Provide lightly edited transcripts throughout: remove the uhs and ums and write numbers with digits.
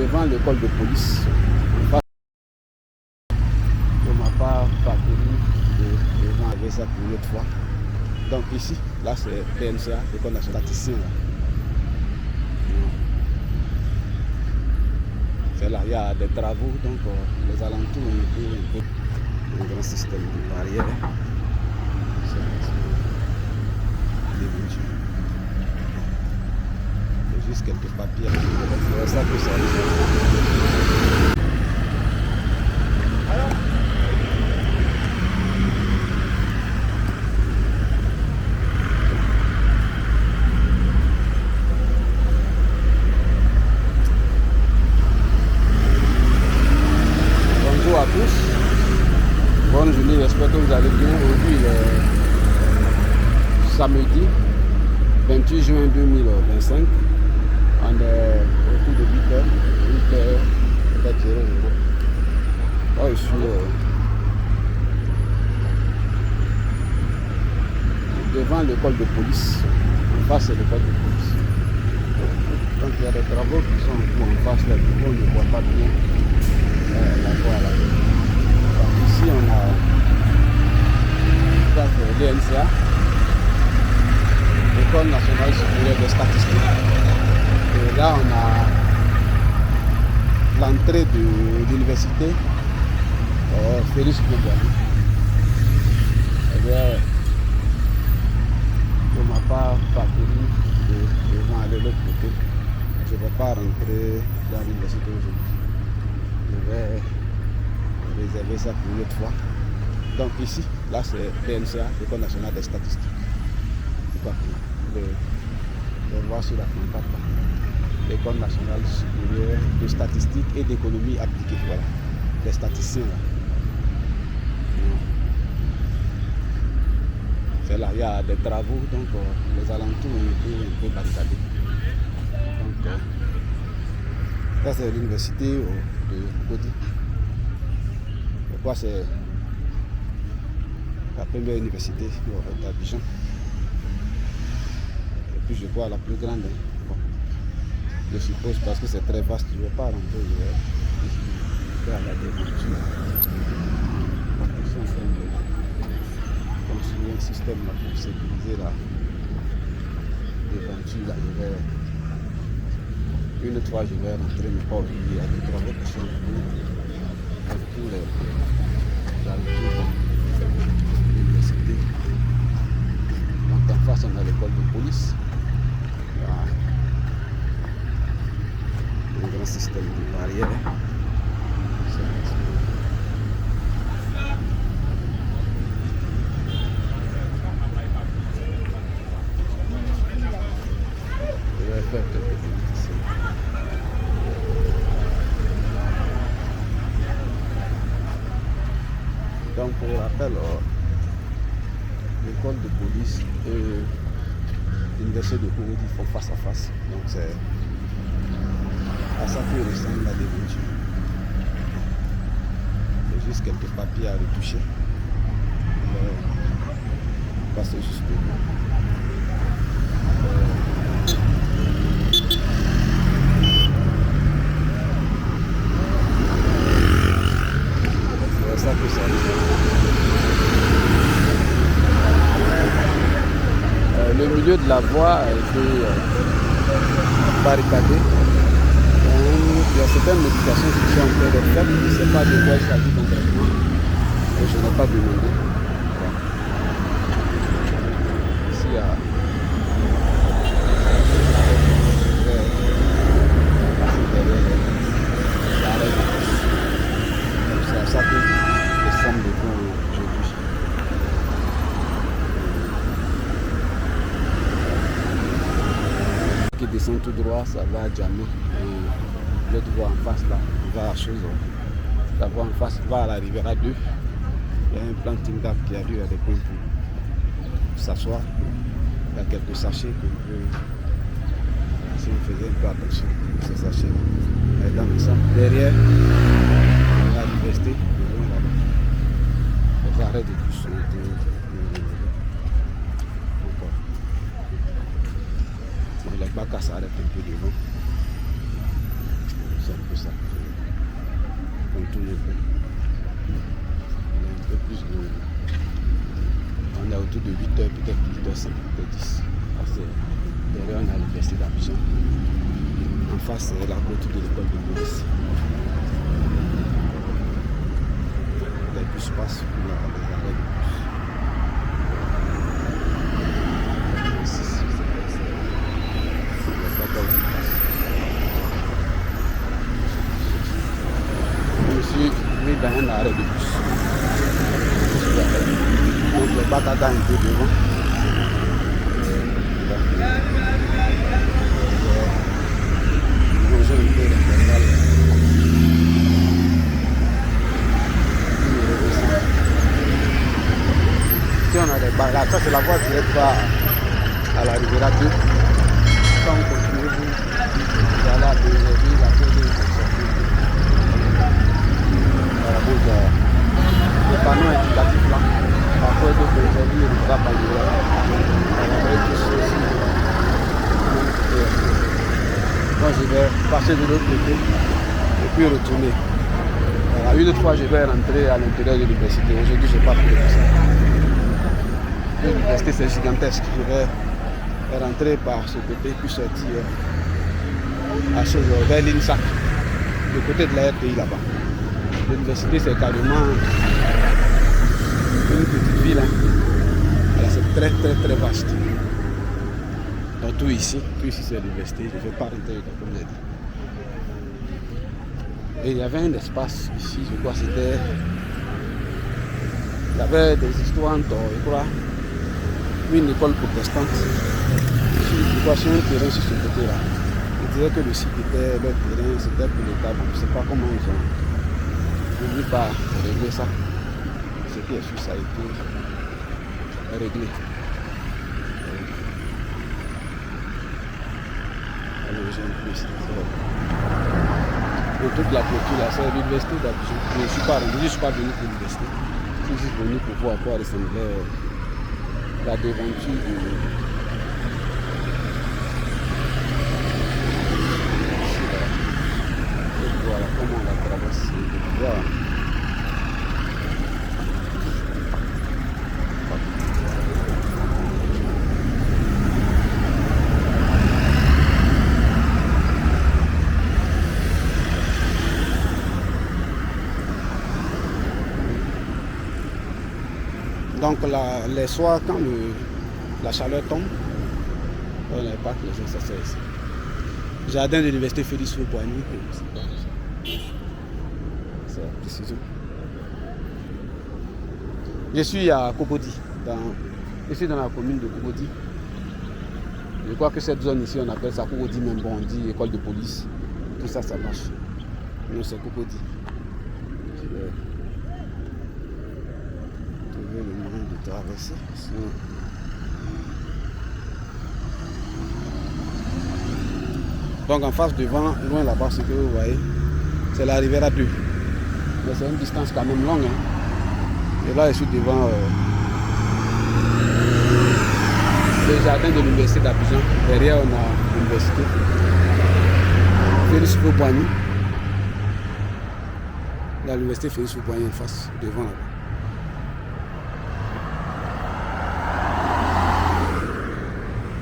devant l'école de police. On m'a pas parcouru devant avec ça pour une autre fois. Donc ici, là c'est PNCA, l'école nationale statisticien. C'est là, il y a des travaux, donc les alentours, on peut un grand système de barrières. C'est juste quelques papiers. C'est ça que ça Bonjour à tous. Bonne journée, j'espère que vous allez bien. Aujourd'hui, samedi 28 juin 2025. On est autour de 8h, peut-être 00. Là, je suis devant l'école de police. En face, c'est l'école de police. Donc, il y a des travaux qui sont en face, là, on ne voit pas bien la voie là. Donc, ici, on a l'ENCA, l'École nationale supérieure des statistiques. Et là, on a l'entrée de l'université Félix Koulibaly. On ne m'a pas parcouru devant aller de l'autre côté. Je ne vais pas rentrer dans l'université aujourd'hui. Je vais réserver ça pour une autre fois. Donc ici, là c'est PNCA, l'École nationale des statistiques. Le voir sur la pancarte. L'École nationale supérieure de statistiques et d'économie appliquée. Voilà, les statisticiens là. C'est là, il y a des travaux, donc les alentours on peut barricader. Donc ça c'est l'université de Cody. Pourquoi c'est la première université d'Abidjan. Et puis je vois la plus grande. Bon, je suppose parce que c'est très vaste, je ne vais pas rentrer. Je vais regarder les voitures. Ils sont en train de construire un système là, pour sécuriser les voitures. Là, une autre fois je vais rentrer, mais pas oublier. Il y a des travaux qui sont dans tous les l'université. Donc en face on a l'école de police. Il y a un grand système de barrières. Je vais faire quelques minutes ici. Donc pour rappel, l'école de police et l'université de Cody font face à face. Donc c'est à ça que ressemble la déventure. C'est juste quelques papiers à retoucher. Passer juste c'est ça que ça le milieu de la voie a été barricadé. Il y a certaines modifications qui sont en train d'être faites. Je ne sais pas de quoi il s'agit concrètement. Et je n'ai pas demandé. Ici, il y a c'est à ça que ressemble le pont aujourd'hui. Qui descend tout droit, ça va à Djamé. Et l'autre voie en face là, va à chose. La voie en face va à la rivière 2. Il y a un planting d'arbres qui a lieu à des points pour s'asseoir. Il y a quelques sachets que vous pouvez. Si on faisait un peu attention à ces sachets. Et dans ça, derrière, à l'université, les arrêts de bus sont encore. Les bacs s'arrêtent un peu devant. C'est un peu ça. de 8h, peut-être 8h05, peut-être 10. Parce que derrière, on a l'université d'Abidjan. En face, c'est la clôture de l'école de police. Les bus passent pour les arrêts de bus. Je suis mis dans un arrêt de bus. Donc le bac un peu devant. Si on a des barres là, ça c'est la voie directe à la Riviera 2. Quand on continue, vous allez à la le panneau indicatif là, après de aujourd'hui, il ne va pas y Quand je vais passer de l'autre côté et puis retourner. Voilà, une autre fois, je vais rentrer à l'intérieur de l'université. Aujourd'hui, je n'ai pas pris de ça. L'université, c'est gigantesque. Je vais rentrer par ce côté puis sortir vers l'INSAC, du côté de la RTI là-bas. L'université, c'est carrément une petite ville. Hein. Voilà, c'est très très très vaste. Donc tout ici c'est l'université. Je ne vais pas rentrer comme j'ai dit. Et il y avait un espace ici, je crois c'était. Il y avait des histoires entre, je crois, une école protestante. Je crois sur un terrain sur ce côté-là. Ils disaient que le site était leur terrain, c'était pour l'État. Je ne sais pas comment ils ont. N'oublie pas de régler ça. Ce qui est sûr, ça a été réglé. Alors, j'ai un peu ici. Et toute la clôture là, c'est l'université d'Abidjan. Je ne suis pas venu pour l'université. Je suis juste venu pour voir à quoi ressemblait la devanture du. Voilà comment on la traverse. Voilà. Donc les soirs, quand la chaleur tombe, on n'a pas que les gens s'assoient ici. Jardin de l'université Félix Houphouët-Boigny. C'est la précision. Je suis à Cocody. Je suis dans la commune de Cocody. Je crois que cette zone ici, on appelle ça Cocody, même bon, on dit école de police. Tout ça, ça marche. Nous, c'est Cocody. Je vais trouver le moyen de traverser. Sinon... Donc en face devant, loin là-bas, ce que vous voyez, c'est la Riviera 2. Mais c'est une distance quand même longue. Hein. Et là, je suis devant le jardin de l'université d'Abidjan. Derrière, on a l'université Félix Houphouët-Boigny. Là, l'université Félix Houphouët-Boigny en face, devant là-bas.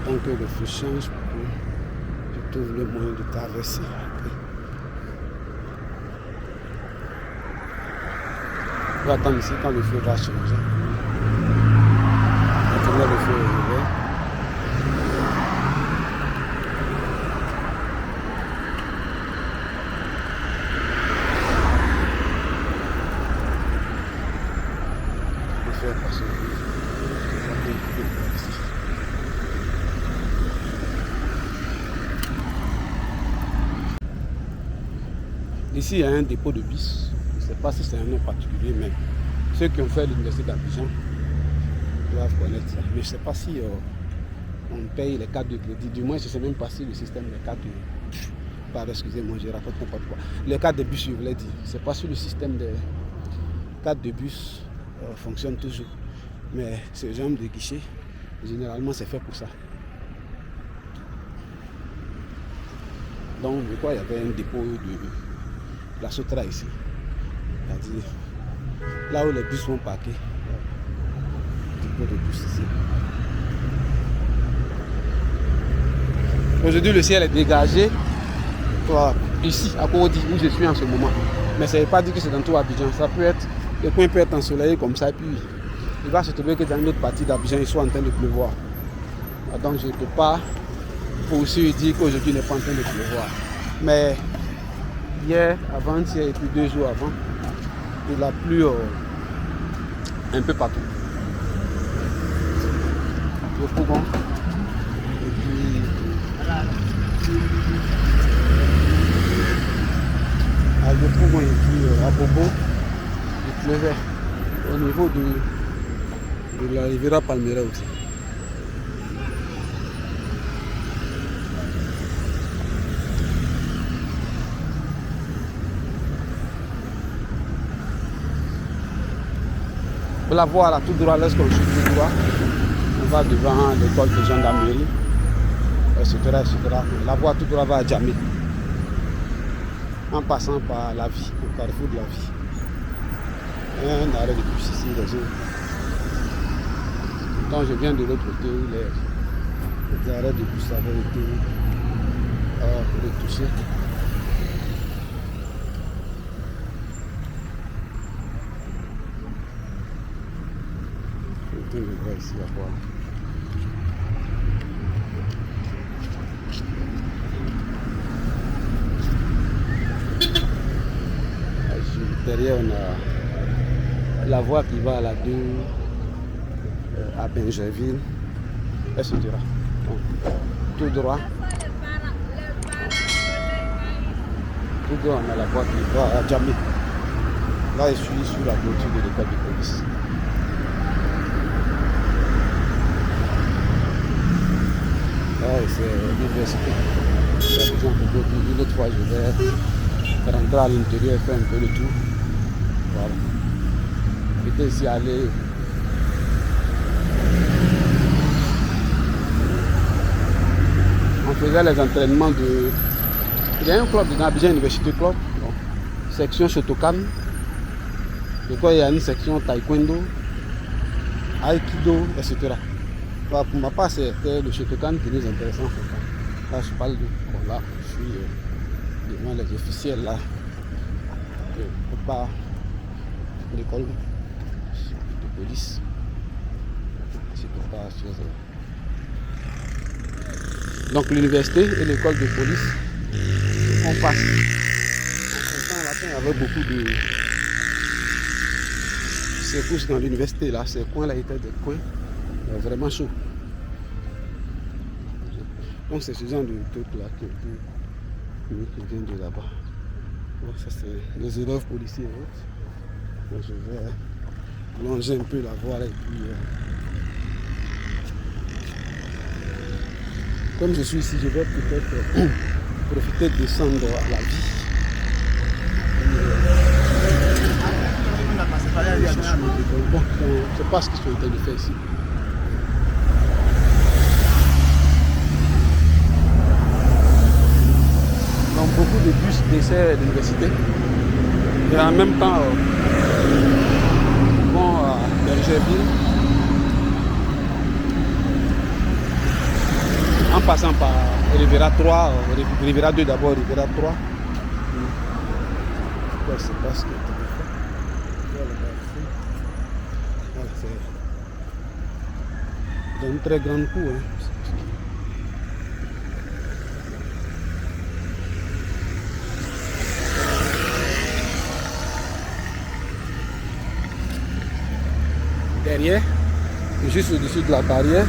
Tant que le feu change, je trouve le moyen de traverser. On va attendre ici quand le feu va changer. Attendez le feu est ouvert. Le feu est passé. Ici, il y a un dépôt de bus. Je ne sais pas si c'est un nom particulier, mais ceux qui ont fait l'université d'Abidjan doivent connaître ça. Mais je ne sais pas si on paye les cartes de crédit. Du moins, je ne sais même pas si le système des cartes de... Pardon, excusez-moi, je raconte n'importe quoi. Les cartes de bus, je vous l'ai dit. Je ne sais pas si le système des cartes de bus fonctionne toujours. Mais ce genre de guichet, généralement, c'est fait pour ça. Donc, je crois qu'il y avait un dépôt de la Sotra ici. C'est-à-dire là où les bus sont parqués. Du peu de douce ici. Aujourd'hui, le ciel est dégagé. Voilà, ici, à Codi, où je suis en ce moment. Mais ça ne veut pas dire que c'est dans tout Abidjan. Ça peut être, le coin peut être ensoleillé comme ça, et puis il va se trouver que dans une autre partie d'Abidjan, il soit en train de pleuvoir. Donc je ne peux pas poursuivre dire qu'aujourd'hui il n'est pas en train de pleuvoir. Mais hier, avant-hier et puis 2 jours avant, il a plu un peu partout. Le Pougon. Et puis à le Pougon et puis à Bobo, il pleuvait. Au niveau de la Riviera Palmera aussi. Vous la voir là, tout droit, lorsqu'on suit tout droit, on va devant l'école de gendarmerie, etc., etc. La voie tout droit va à Djamé, en passant par la vie, le carrefour de la vie. Un arrêt de bus ici, dans une. Donc je viens de l'autre côté où les arrêts de bus avaient été retouchés. Je vais ici à voir. Derrière on a la voie qui va à la 2 à Benjerville, etc. Donc, tout droit. Tout droit on a la voie qui va à Djamé. Là je suis sur la clôture de l'école de police. C'est l'université. Une autre fois, je vais rentrer à l'intérieur et faire un peu le tour. Voilà. J'étais ici allé. On faisait les entraînements de. Il y a un club de Abidjan Université Club, donc, section Shotokan. De quoi il y a une section Taekwondo, Aikido, etc. Pour ma part, c'était le Shotokan qui nous intéressait en fait. Là, je parle de. Bon, là, je suis devant les officiels là. Pas l'école de police. Je peux pas sur. Donc, l'université et l'école de police, on passe. En temps latin, il y avait beaucoup de secousses dans l'université là. Ces coins là étaient des coins vraiment chaud. Donc c'est ce genre de truc là qui vient de là-bas. Donc ça c'est les élèves policiers et autres. Donc je vais longer un peu la voie là et puis comme je suis ici, je vais peut-être profiter de descendre à la vie. Bon, je ne sais pas ce qu'ils sont en train de faire ici. Donc beaucoup de bus desservent l'université et en même temps vont à Bergerville en passant par Riviera 3, Riviera 2 d'abord, Riviera 3. Je ne sais pas ce que tu veux faire. Voilà, c'est une très grande cour. Hein. Derrière, juste au-dessus de la barrière,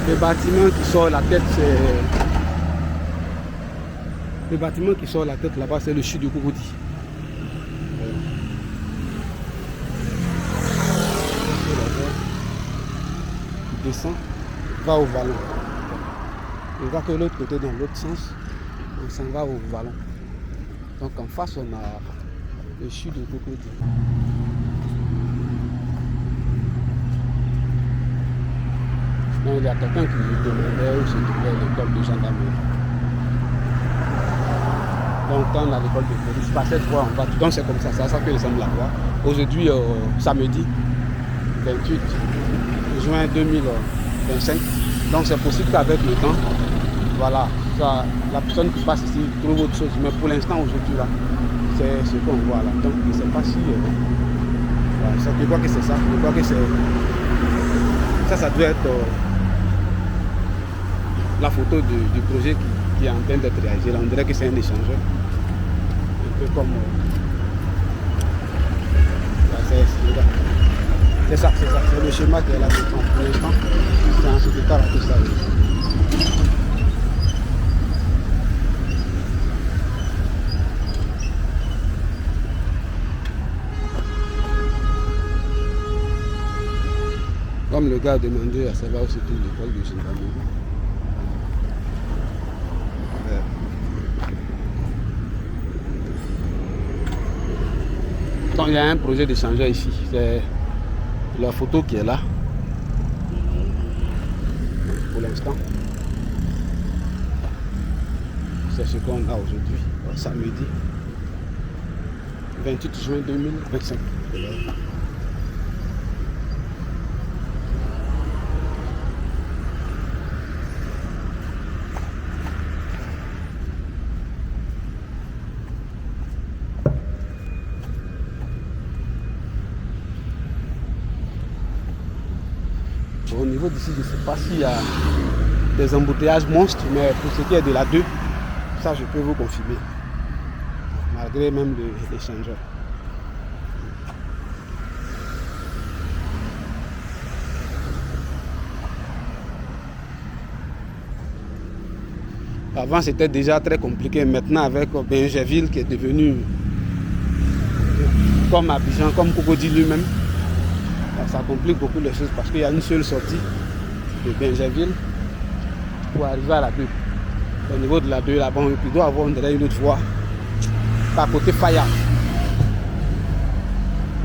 le bâtiment qui sort la tête, c'est. Le bâtiment qui sort la tête là-bas, c'est le chute du Cocody. Il descend, va au vallon. On voit que l'autre côté, dans l'autre sens, on s'en va au vallon. Donc en face, on a le chute du Cocody. Donc il y a quelqu'un qui me demandait où se trouvait l'école de gendarmerie. Donc quand on a l'école de police, par cette voie on va tout. Donc c'est comme ça que ressemble la voie. Aujourd'hui, samedi, 28 juin 2025. Donc c'est possible qu'avec le temps, voilà, ça, la personne qui passe ici trouve autre chose. Mais pour l'instant, aujourd'hui, là, c'est ce qu'on voit là. Donc je ne sais pas si... voilà, je crois que c'est ça. Je crois que c'est... Ça doit être la photo du projet qui est en train d'être réalisé. Là, on dirait que c'est un échangeur. Un peu comme... c'est ça, c'est le schéma qui est là pour l'instant. C'est en ce état là que ça est. Comme le gars a demandé à savoir où se trouve l'école de gendarmerie. Donc il y a un projet d'échangeur ici. C'est la photo qui est là. Pour l'instant. C'est ce qu'on a aujourd'hui. Samedi 28 juin 2025. Au niveau d'ici, je ne sais pas s'il y a des embouteillages monstres, mais pour ce qui est de la 2, ça je peux vous confirmer. Malgré même l'échangeur. Avant c'était déjà très compliqué, maintenant avec Bingerville qui est devenu comme Abidjan, comme Cocody lui-même. Ça complique beaucoup les choses parce qu'il y a une seule sortie de Bingerville pour arriver à la 2. Au niveau de la 2, là-bas, il doit avoir une autre voie à côté Faya.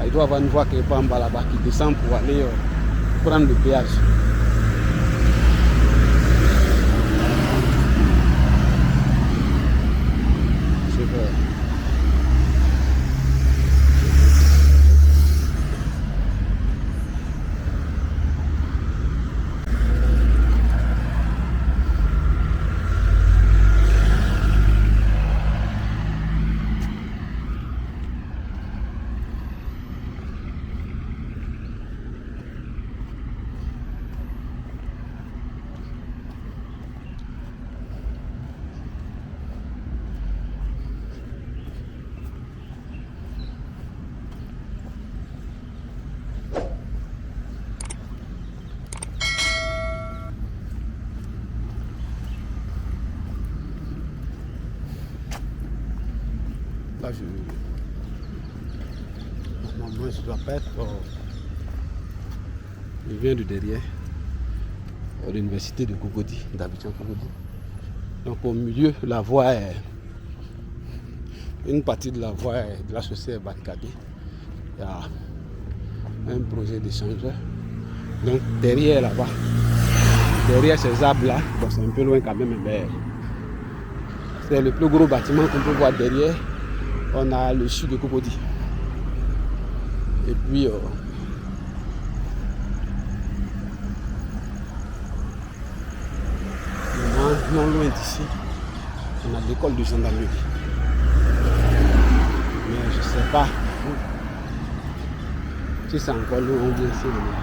Il doit avoir une voie qui est pas en bas là-bas, qui descend pour aller prendre le péage. C'est vrai. Là, normalement, je ne dois pas être. Je viens de derrière, à l'université de Cocody, d'Abidjan Cocody. Donc, au milieu, la voie est. Une partie de la voie de la chaussée est barricadée. Il y a un projet d'échangeur. Donc, derrière là-bas, derrière ces arbres-là, bon, c'est un peu loin quand même, mais c'est le plus gros bâtiment qu'on peut voir derrière. On a le CHU de Cocody. Et puis, non loin d'ici, on a l'école de gendarmerie. Mais je ne sais pas si c'est encore loin ou bien c'est loin.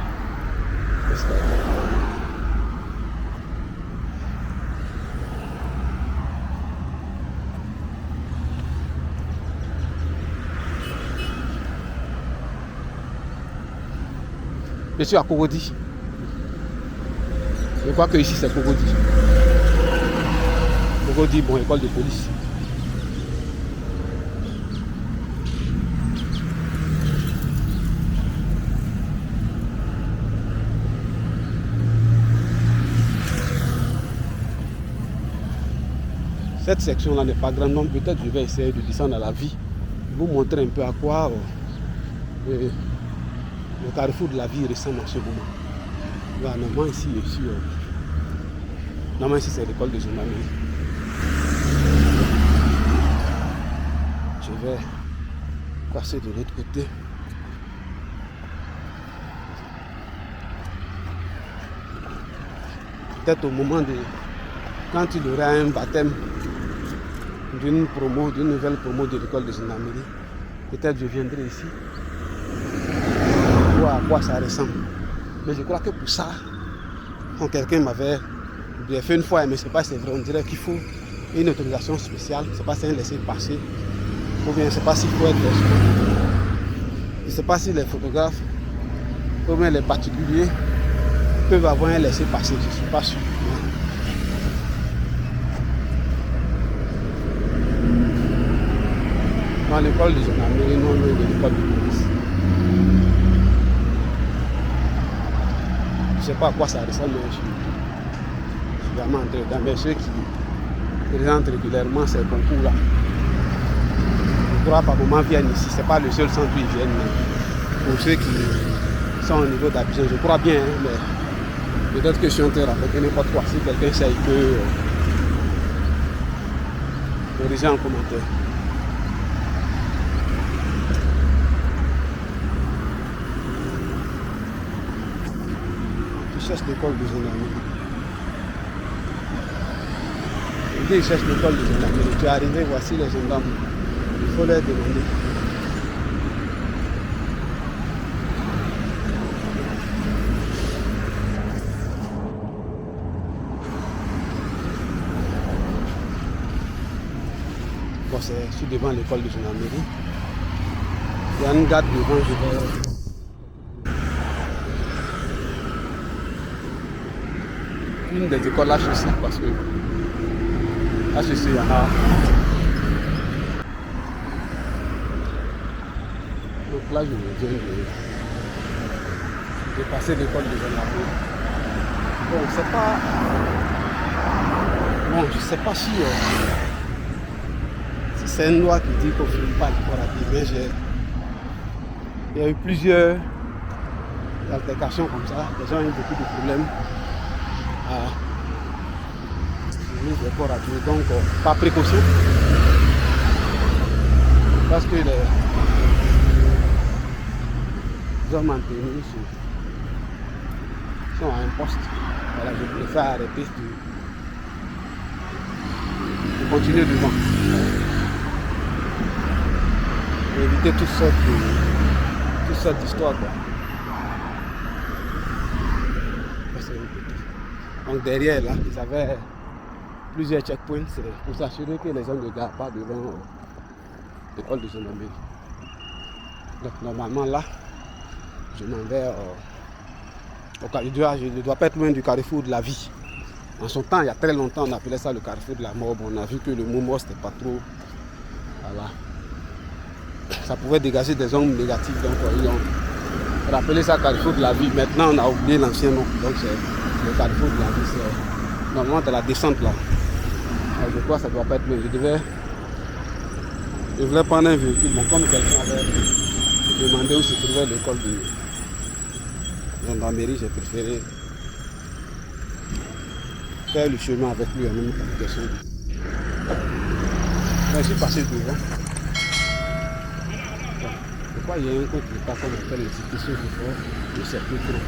Je suis à Cocody. Je crois que ici c'est Cocody. Cocody, bon, école de police. Cette section-là n'est pas grande, donc peut-être je vais essayer de descendre à la vie, vous montrer un peu à quoi le carrefour de la vie ressemble en ce moment. Là, normalement ici, normalement ici c'est l'école de gendarmerie. Je vais passer de l'autre côté. peut-être au moment de quand il y aura un baptême d'une nouvelle promo de l'école de gendarmerie, peut-être je viendrai ici pour voir à quoi ça ressemble. Mais je crois que pour ça, quand quelqu'un m'avait fait une fois, mais c'est pas c'est vrai, on dirait qu'il faut une autorisation spéciale, c'est pas si un laisser-passer, ou bien c'est pas s'il faut être, je ne sais pas si les photographes ou bien les particuliers peuvent avoir un laisser-passer, je ne suis pas sûr. Dans l'école de gendarmerie, non loin de l'école de police. Je ne sais pas à quoi ça ressemble, mais je suis vraiment entré dedans. Mais ceux qui présentent régulièrement ces concours-là, je crois par moment viennent ici. Ce n'est pas le seul centre où ils viennent, mais pour ceux qui sont au niveau d'Abidjan, je crois bien, hein, mais peut-être que je suis en train de raconter n'importe quoi. Si quelqu'un sait, il peut corriger en commentaire. Je cherche l'école de gendarmerie. Je cherche l'école de gendarmerie. Tu es arrivé, voici les gendarmes. Il faut leur demander. Bon, je suis devant l'école de gendarmerie. Il y a une garde devant, je vais... Une des écoles HEC, parce que HEC, il y en a. Donc là, je viens de passer l'école de gendarmerie. Bon, c'est pas... Bon, je ne sais pas si c'est une loi qui dit qu'on ne filme pas l'école à pied, mais il y a eu plusieurs altercations comme ça. Les gens ont eu beaucoup de problèmes à mise l'école à pied. Donc, par précaution, parce que les hommes en tenue sont à un poste. Voilà, je préfère arrêter de continuer devant. Pour éviter toutes sortes d'histoires. Donc derrière là, ils avaient plusieurs checkpoints pour s'assurer que les gens ne gardent pas devant l'école de gendarmerie. Donc normalement là, je m'en vais je ne dois pas être loin du carrefour de la vie. En son temps, il y a très longtemps, on appelait ça le carrefour de la mort. Bon, on a vu que le mot mort, c'était pas trop. Voilà. Ça pouvait dégager des ondes négatives. Donc, ils ont rappelé ça carrefour de la vie. Maintenant, on a oublié l'ancien nom. Donc, c'est le carrefour de la vie. C'est normalement de la descente là. Alors, je crois que ça ne doit pas être loin. Je voulais prendre un véhicule. Bon, comme quelqu'un avait demandé où se trouvait l'école de gendarmerie, j'ai préféré faire le chemin avec lui en même question. Je suis passé devant. Je crois qu'il y a un compte qui n'est pas comme on appelle les institutions de fort, je ne sais plus trop.